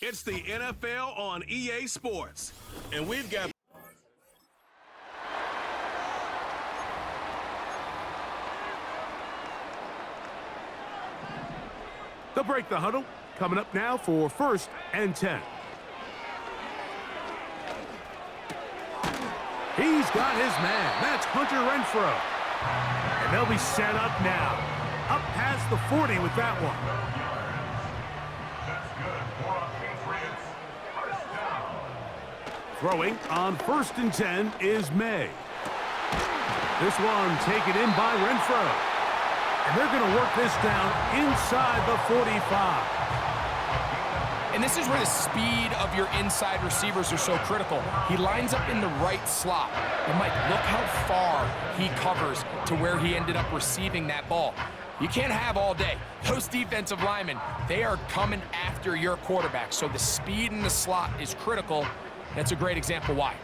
It's the NFL on EA Sports, and we've got they'll break the huddle. Coming up now for 1st and 10. He's got his man. That's Hunter Renfrow. And they'll be set up now. Up past the 40 with that one. Throwing on 1st and 10 is May. This one taken in by Renfrow. And they're going to work this down inside the 45. And this is where the speed of your inside receivers are so critical. He lines up in the right slot. And Mike, look how far he covers to where he ended up receiving that ball. You can't have all day. Those defensive linemen, they are coming after your quarterback. So the speed in the slot is critical. That's a great example why.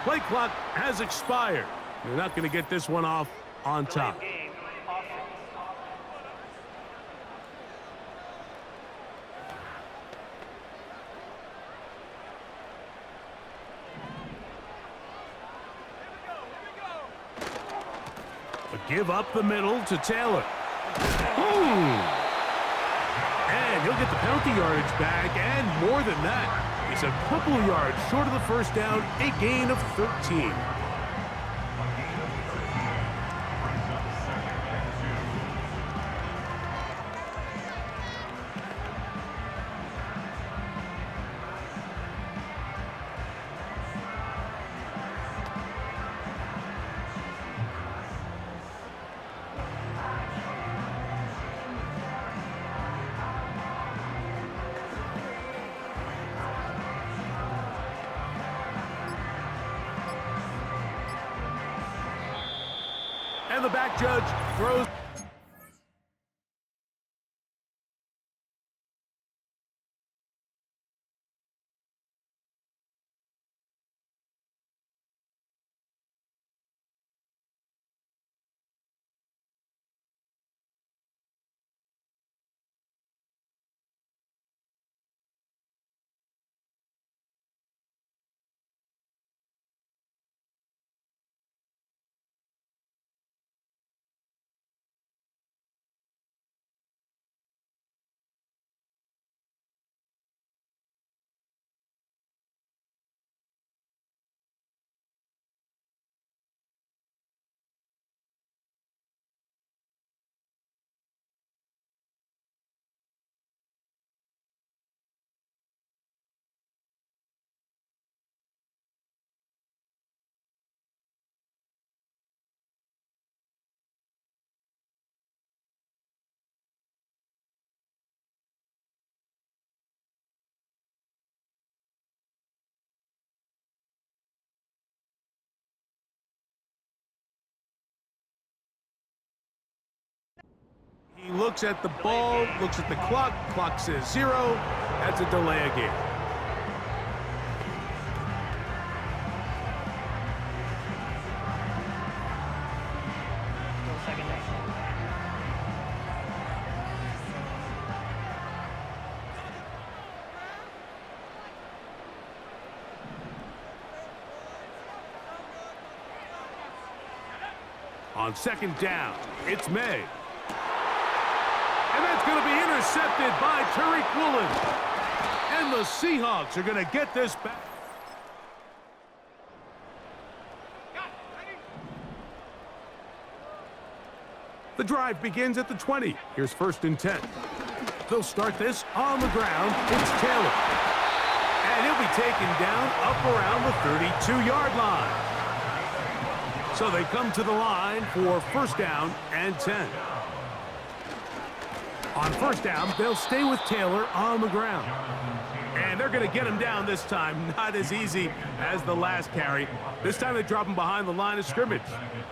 Play clock has expired. They're not going to get this one off on top. A give up the middle to Taylor. Boom! And he'll get the penalty yardage back and more than that. He's a couple of yards short of the first down, a gain of 13. And the back judge throws. He looks at the ball, looks at the clock. Clock says 0. That's a delay of game. On 2nd down, it's May. And that's going to be intercepted by Tariq Woolen. And the Seahawks are going to get this back. The drive begins at the 20. Here's 1st and 10. They'll start this on the ground. It's Taylor. And he'll be taken down up around the 32-yard line. So they come to the line for 1st down and 10. On 1st down, they'll stay with Taylor on the ground. And they're going to get him down this time. Not as easy as the last carry. This time they drop him behind the line of scrimmage.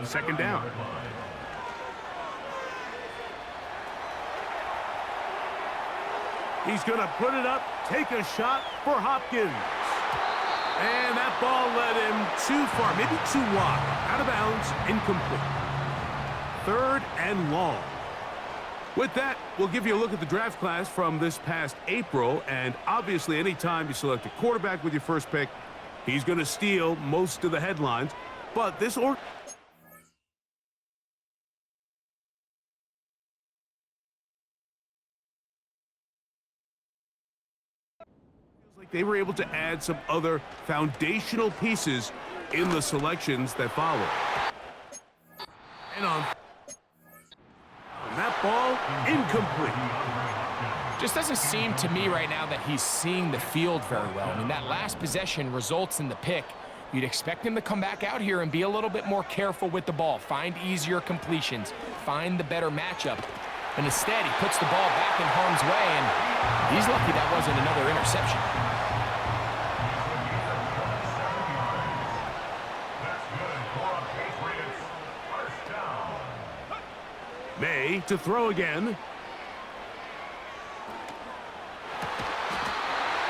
2nd down. He's going to put it up, take a shot for Hopkins. And that ball led him too far, maybe too wide. Out of bounds, incomplete. 3rd and long. With that, we'll give you a look at the draft class from this past April. And obviously, anytime you select a quarterback with your first pick, he's going to steal most of the headlines. But this they were able to add some other foundational pieces in the selections that follow. And on that ball, incomplete. Just doesn't seem to me right now that he's seeing the field very well. I mean, that last possession results in the pick. You'd expect him to come back out here and be a little bit more careful with the ball, find easier completions, find the better matchup. And instead, he puts the ball back in harm's way, and he's lucky that wasn't another interception. May to throw again.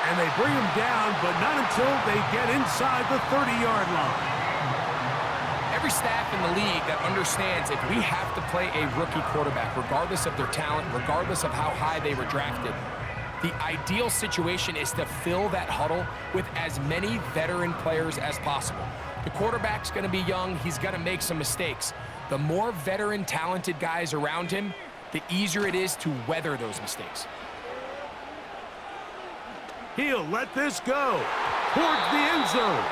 And they bring him down, but not until they get inside the 30-yard line. Every staff in the league that understands if we have to play a rookie quarterback, regardless of their talent, regardless of how high they were drafted, the ideal situation is to fill that huddle with as many veteran players as possible. The quarterback's going to be young. He's going to make some mistakes. The more veteran, talented guys around him, the easier it is to weather those mistakes. He'll let this go towards the end zone.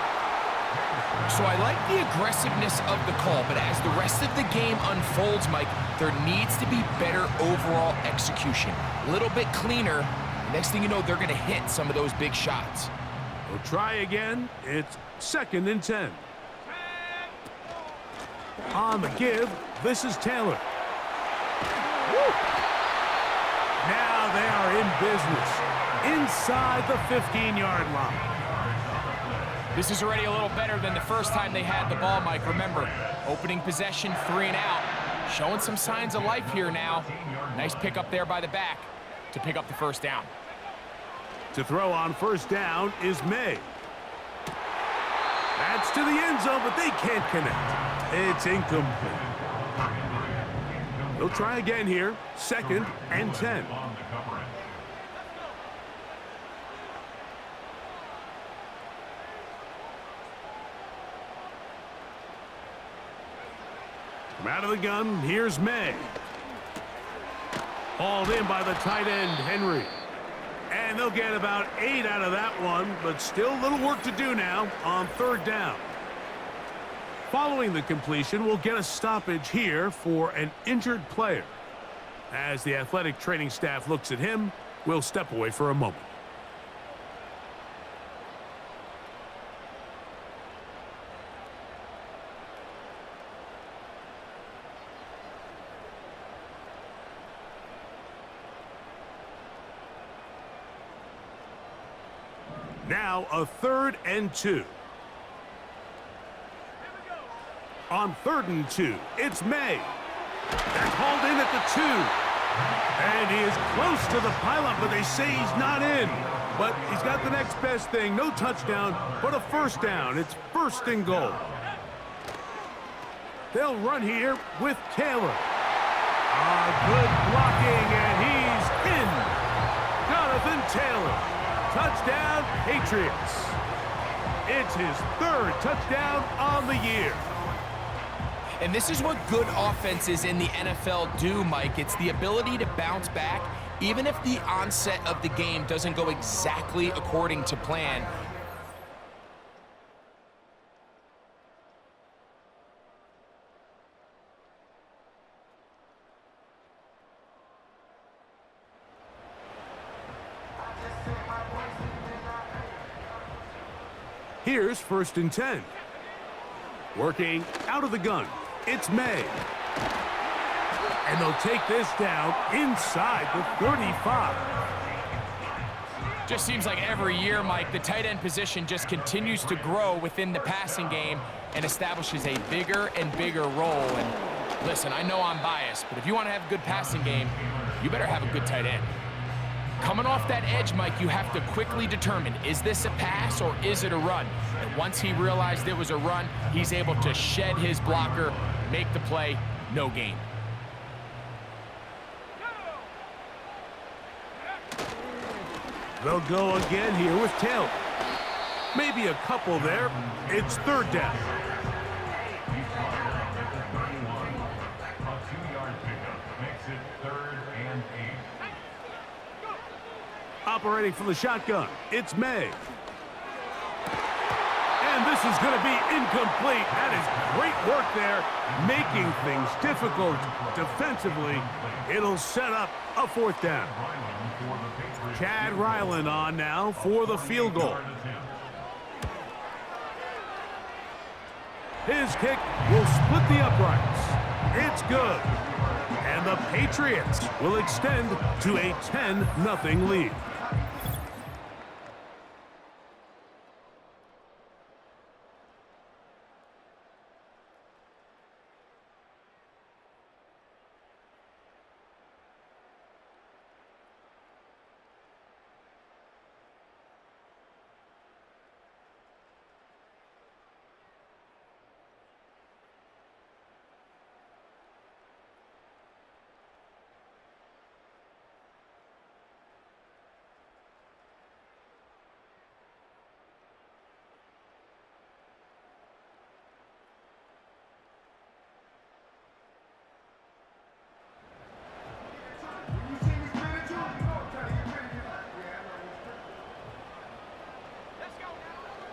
So I like the aggressiveness of the call, but as the rest of the game unfolds, Mike, there needs to be better overall execution. A little bit cleaner. Next thing you know, they're going to hit some of those big shots. We'll try again. It's 2nd and 10. On the give, this is Taylor. Woo! Now they are in business inside the 15-yard line. This is already a little better than the first time they had the ball, Mike. Remember, opening possession, 3 and out. Showing some signs of life here now. Nice pick up there by the back to pick up the 1st down. To throw on 1st down is May. That's to the end zone, but they can't connect. It's incomplete. They'll try again here. 2nd and 10. From out of the gun, here's May. Hauled in by the tight end, Henry. And they'll get about 8 out of that one, but still a little work to do now on 3rd down. Following the completion, we'll get a stoppage here for an injured player. As the athletic training staff looks at him, we'll step away for a moment. Now a 3rd and 2. On 3rd and 2, it's May. They're called in at the 2. And he is close to the pylon, but they say he's not in. But he's got the next best thing. No touchdown, but a 1st down. It's 1st and goal. They'll run here with Taylor. Good blocking, and he's in. Jonathan Taylor. Touchdown, Patriots. It's his 3rd touchdown on the year. And this is what good offenses in the NFL do, Mike. It's the ability to bounce back, even if the onset of the game doesn't go exactly according to plan. Here's 1st and 10. Working out of the gun, it's May. And they'll take this down inside the 35. Just seems like every year, Mike, the tight end position just continues to grow within the passing game and establishes a bigger and bigger role. And listen, I know I'm biased, but if you want to have a good passing game, you better have a good tight end. Coming off that edge, Mike, you have to quickly determine, is this a pass or is it a run? And once he realized it was a run, he's able to shed his blocker, make the play, no gain. They'll go again here with Taylor. Maybe a couple there. It's 3rd down. Operating from the shotgun, it's May. And this is going to be incomplete. That is great work there, making things difficult defensively. It'll set up a 4th down. Chad Ryland on now for the field goal. His kick will split the uprights. It's good. And the Patriots will extend to a 10-0 lead.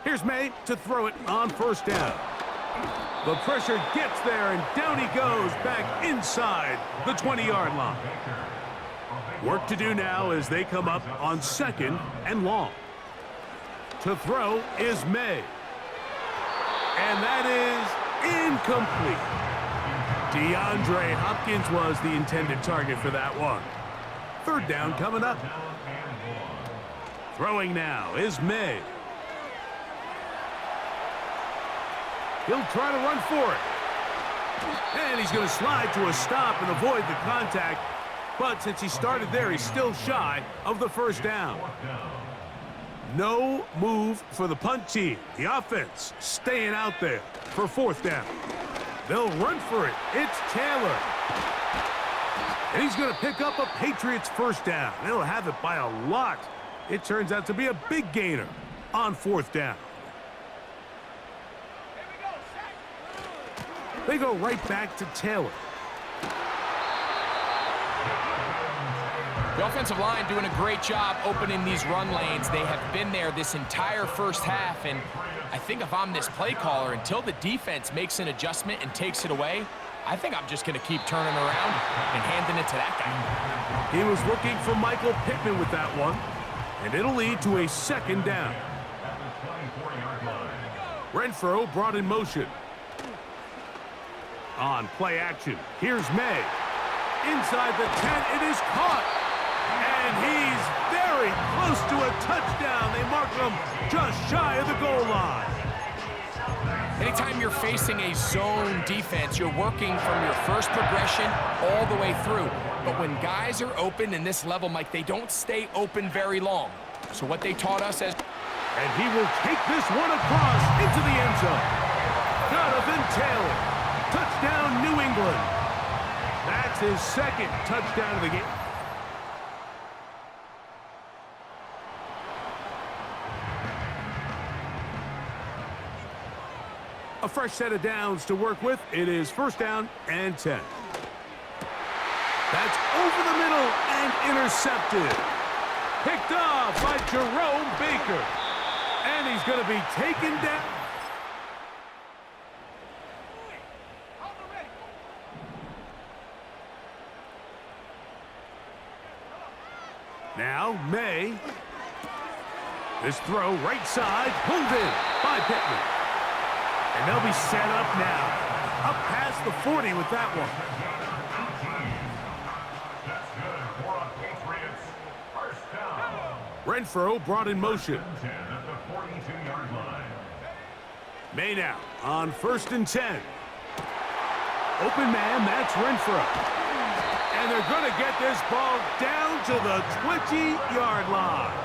Here's May to throw it on 1st down. The pressure gets there, and down he goes back inside the 20-yard line. Work to do now as they come up on 2nd and long. To throw is May. And that is incomplete. DeAndre Hopkins was the intended target for that one. 3rd down coming up. Throwing now is May. He'll try to run for it. And he's going to slide to a stop and avoid the contact. But since he started there, he's still shy of the 1st down. No move for the punt team. The offense staying out there for 4th down. They'll run for it. It's Taylor. And he's going to pick up a Patriots 1st down. They'll have it by a lot. It turns out to be a big gainer on 4th down. They go right back to Taylor. The offensive line doing a great job opening these run lanes. They have been there this entire 1st half, and I think if I'm this play caller, until the defense makes an adjustment and takes it away, I think I'm just going to keep turning around and handing it to that guy. He was looking for Michael Pittman with that one, and it'll lead to a 2nd down. Renfro brought in motion. On play action, here's May. Inside the 10, it is caught. And he's very close to a touchdown. They mark him just shy of the goal line. Anytime you're facing a zone defense, you're working from your first progression all the way through. But when guys are open in this level, Mike, they don't stay open very long. So what they taught us as... And he will take this one across into the end zone. Jonathan Taylor. Touchdown, New England. That's his 2nd touchdown of the game. A fresh set of downs to work with. It is 1st down and 10. That's over the middle and intercepted. Picked off by Jerome Baker. And he's going to be taken down. Now, May. This throw right side, pulled in by Pittman. And they'll be set up now. Up past the 40 with that one. Renfro brought in motion. May now on 1st and 10. Open man, that's Renfro. And they're going to get this ball down to the 20-yard line.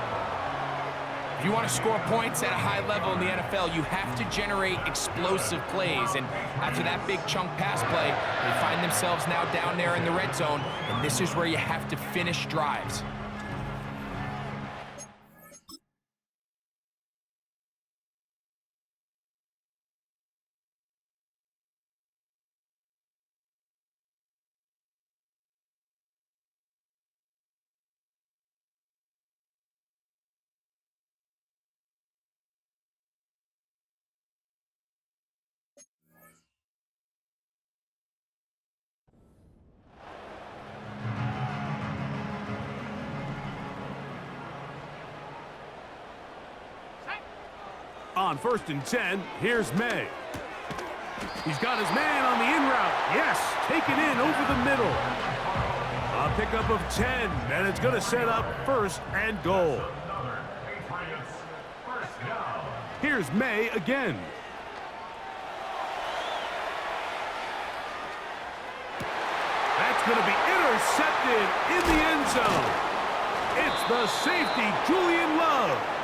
If you want to score points at a high level in the NFL, you have to generate explosive plays. And after that big chunk pass play, they find themselves now down there in the red zone. And this is where you have to finish drives. On 1st and 10, here's May. He's got his man on the in route. Yes, taken in over the middle. A pickup of 10, and it's going to set up 1st and goal. Here's May again. That's going to be intercepted in the end zone. It's the safety, Julian Love.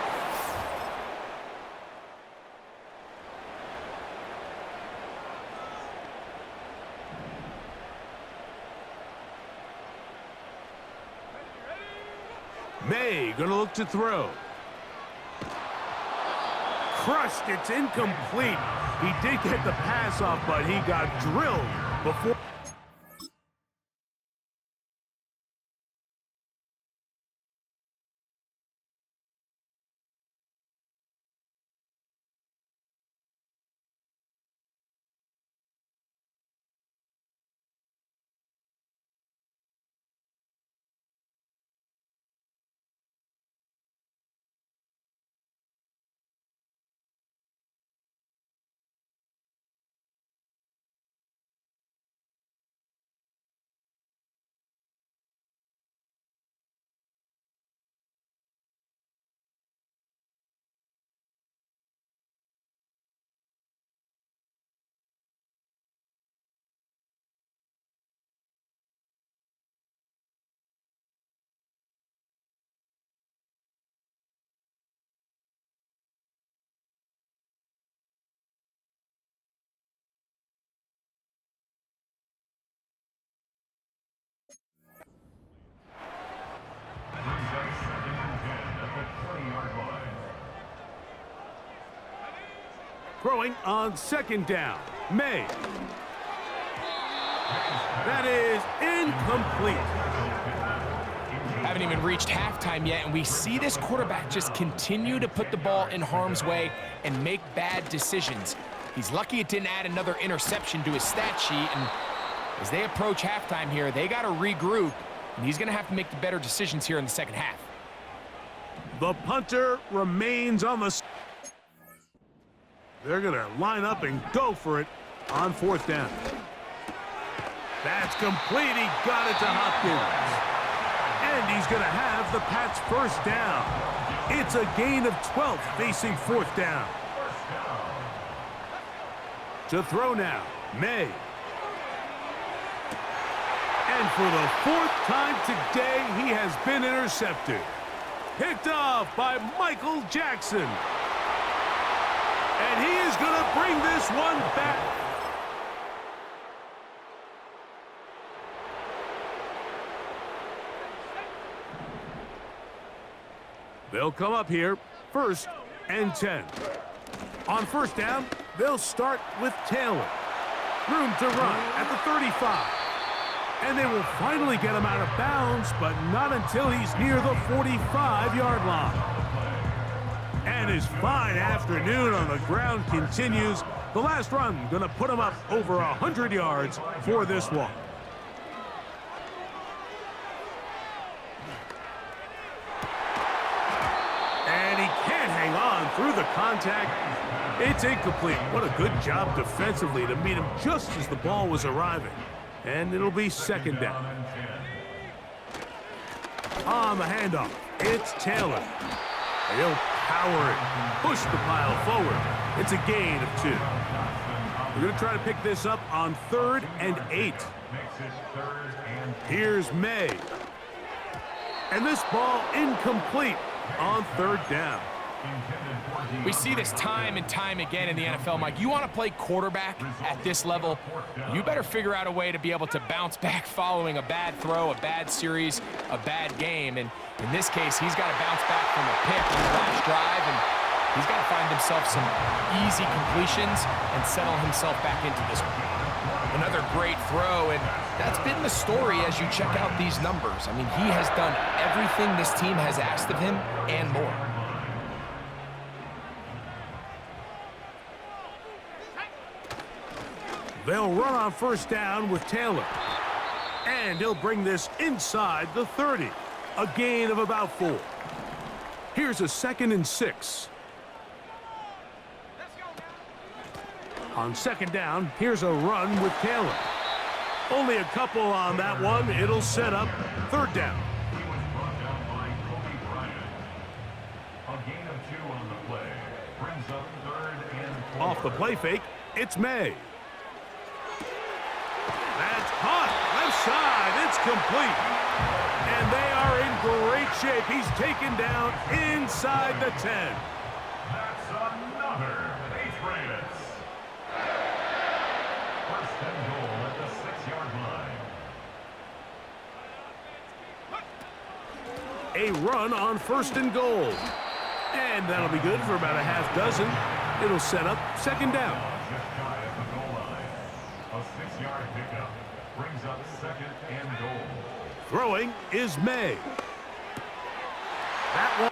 May going to look to throw. Crushed, it's incomplete. He did get the pass off, but he got drilled before. Throwing on 2nd down, May. That is incomplete. Haven't even reached halftime yet, and we see this quarterback just continue to put the ball in harm's way and make bad decisions. He's lucky it didn't add another interception to his stat sheet, and as they approach halftime here, they got to regroup, and he's going to have to make the better decisions here in the second half. The punter remains on the... They're going to line up and go for it on 4th down. That's complete. He got it to Hopkins. And he's going to have the Pats' 1st down. It's a gain of 12 facing 4th down. To throw now, May. And for the 4th time today, he has been intercepted. Picked off by Michael Jackson. And he is going to bring this one back. They'll come up here, 1st and 10. On 1st down, they'll start with Taylor. Room to run at the 35. And they will finally get him out of bounds, but not until he's near the 45-yard line. And his fine afternoon on the ground continues. The last run going to put him up over 100 yards for this one. And he can't through the contact. It's incomplete. What a good job defensively to meet him just as the ball was arriving. And it'll be second down. On the handoff, it's Taylor. He'll power it, push the pile forward. It's a gain of 2. We're going to try to pick this up on 3rd and 8. Here's May. And this ball incomplete on 3rd down. We see this time and time again in the NFL, Mike. You want to play quarterback at this level, you better figure out a way to be able to bounce back following a bad throw, a bad series, a bad game. And in this case, he's got to bounce back from a pick on the last drive, and he's got to find himself some easy completions and settle himself back into this one. Another great throw, and that's been the story as you check out these numbers. I mean, he has done everything this team has asked of him and more. They'll run on 1st down with Taylor. And he'll bring this inside the 30. A gain of about 4. Here's a 2nd and 6. On 2nd down, here's a run with Taylor. Only a couple on that one. It'll set up 3rd down. Off the play fake, it's May. That's caught. Left side. It's complete. And they are in great shape. He's taken down inside the 10. That's another Patriots. 1st and goal at the 6-yard line. A run on 1st and goal. And that'll be good for about a half dozen. It'll set up 2nd down. Just shy of the goal line. A 6-yard pickup brings up 2nd and goal. Throwing is May. That one.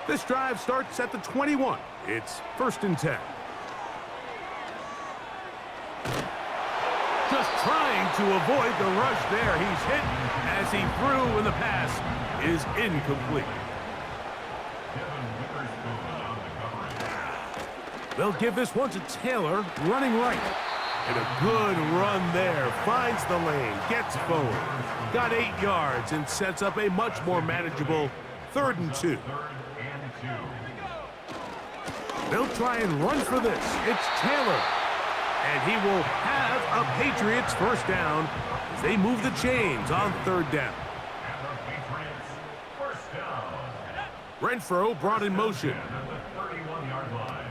This drive starts at the 21. It's 1st and 10. Just trying to avoid the rush there. He's hit as he threw, and the pass is incomplete. They'll give this one to Taylor, running right. And a good run there. Finds the lane, gets forward. Got 8 yards and sets up a much more manageable 3rd and 2. They'll try and run for this. It's Taylor. And he will have a Patriots 1st down as they move the chains on 3rd down. Renfro brought in motion. At the 31-yard line.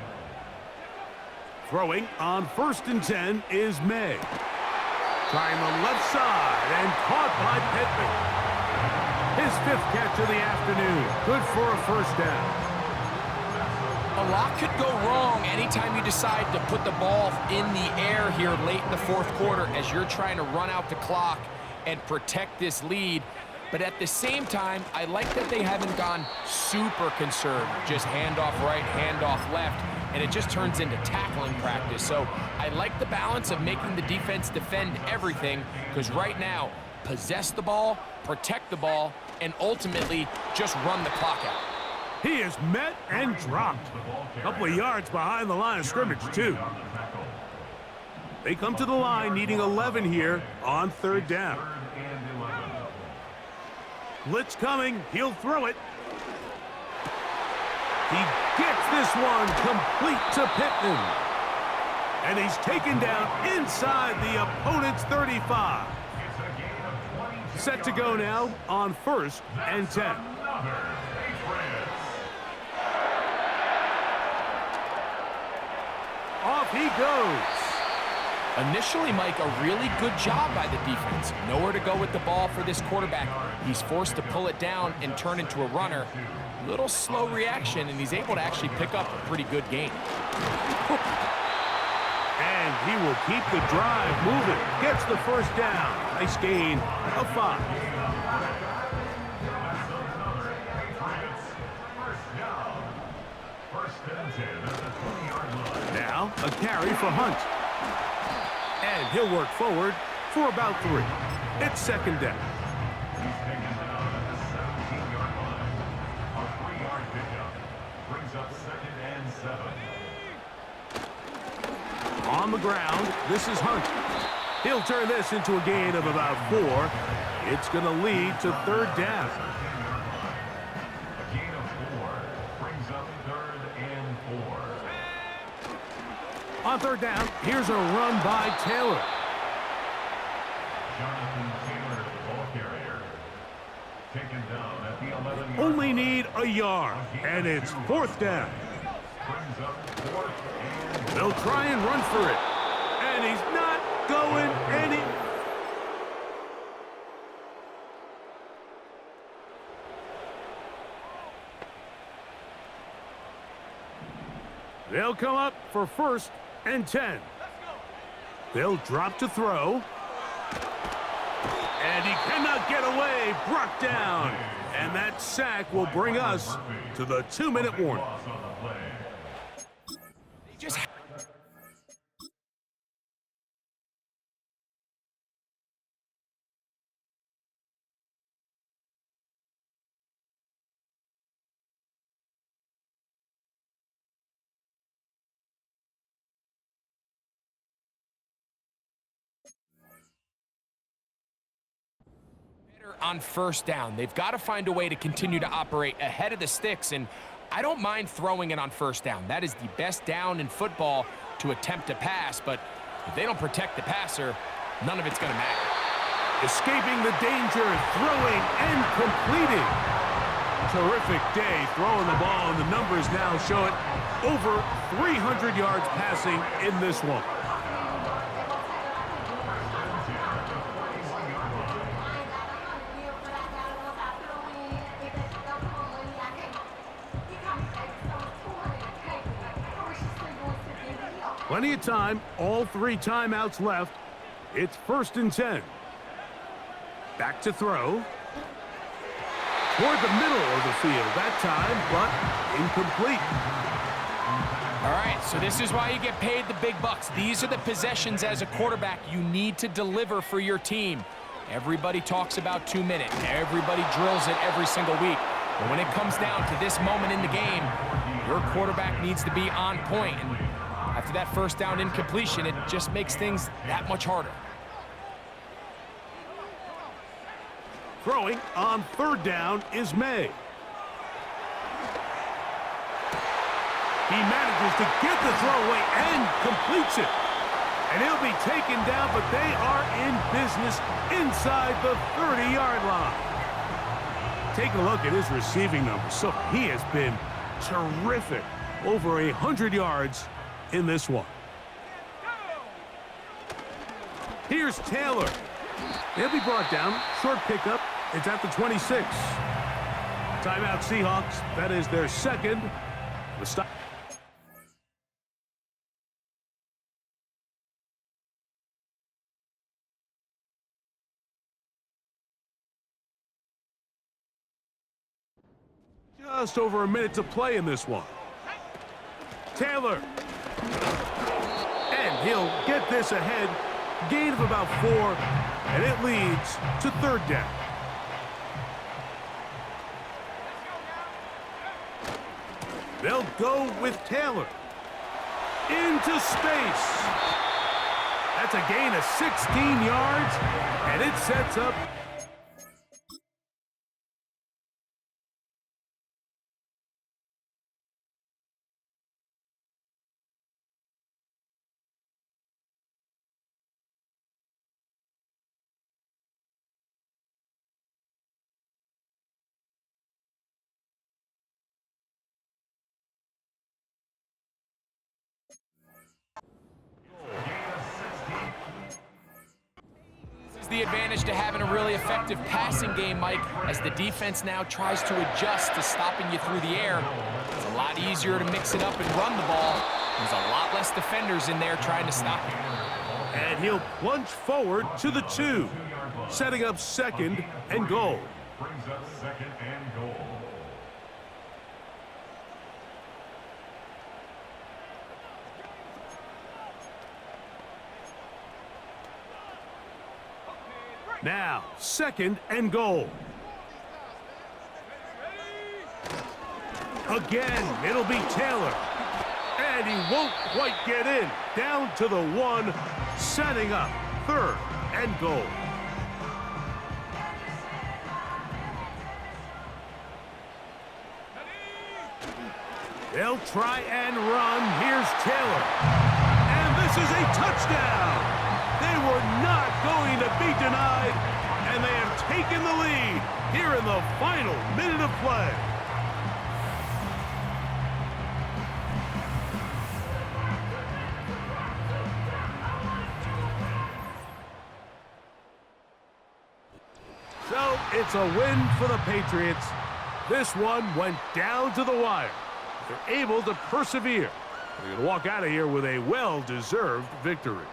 Throwing on 1st and 10 is May. Trying the left side and caught by Pittman. His 5th catch of the afternoon. Good for a first down. A lot could go wrong anytime you decide to put the ball in the air here late in the 4th quarter as you're trying to run out the clock and protect this lead. But at the same time, I like that they haven't gone super conservative. Just handoff right, handoff left, and it just turns into tackling practice. So I like the balance of making the defense defend everything, because right now, possess the ball, protect the ball, and ultimately just run the clock out. He is met and dropped. A couple of yards behind the line of scrimmage, too. They come to the line needing 11 here on 3rd down. Blitz coming. He'll throw it. He gets this one complete to Pittman. And he's taken down inside the opponent's 35. Set to go now on 1st and 10. Off he goes. Initially, Mike, a really good job by the defense. Nowhere to go with the ball for this quarterback. He's forced to pull it down and turn into a runner. Little slow reaction, and he's able to actually pick up a pretty good gain. And he will keep the drive moving. Gets the first down. Nice gain of 5. Now, a carry for Hunt. And he'll work forward for about 3. It's 2nd down. He's taken down at the 17-yard line. A 3-yard pickup brings up 2nd and 7. On the ground, this is Hunt. He'll turn this into a gain of about 4. It's going to lead to 3rd down. A gain of 4 brings up 3rd and 4. On 3rd down, here's a run by Taylor. Jonathan Taylor, the ball carrier. Taken down at the 11-yard Only need a yard, and it's 4th down. brings up 4th and They'll try and run for it, and he's not going any. They'll come up for 1st and 10. They'll drop to throw. And he cannot get away. Brought down. And that sack will bring us to the 2-minute warning. loss on the play. Just on 1st down. They've got to find a way to continue to operate ahead of the sticks, and I don't mind throwing it on 1st down. That is the best down in football to attempt to pass, but if they don't protect the passer, none of it's going to matter. Escaping the danger, throwing and completing. Terrific day throwing the ball, and the numbers now show it. Over 300 yards passing in this one. Plenty of time, all 3 timeouts left. It's 1st and 10. Back to throw. Toward the middle of the field that time, but incomplete. All right, so this is why you get paid the big bucks. These are the possessions as a quarterback you need to deliver for your team. Everybody talks about 2 minutes. Everybody drills it every single week. But when it comes down to this moment in the game, your quarterback needs to be on point. And after that 1st down incompletion, it just makes things that much harder. Throwing on 3rd down is May. He manages to get the throw away and completes it. And he'll be taken down, but they are in business inside the 30-yard line. Take a look at his receiving numbers. So he has been terrific. Over 100 yards in this one. Here's Taylor. He'll be brought down. Short pickup. It's at the 26. Timeout Seahawks. That is their second. The stop. Just over a minute to play in this one. Taylor. And he'll get this ahead. Gain of about 4, and it leads to third down. They'll go with Taylor. Into space. That's a gain of 16 yards, and it sets up. The advantage to having a really effective passing game, Mike, as the defense now tries to adjust to stopping you through the air. It's a lot easier to mix it up and run the ball. There's a lot less defenders in there trying to stop you. And he'll plunge forward to the 2, setting up second and goal. Brings up second and goal. Now, second and goal. Again, it'll be Taylor. And he won't quite get in. Down to the 1, setting up third and goal. They'll try and run. Here's Taylor. And this is a touchdown. They were not going to be denied, and they have taken the lead here in the final minute of play. So it's a win for the Patriots. This one went down to the wire. They're able to persevere. They're going to walk out of here with a well-deserved victory.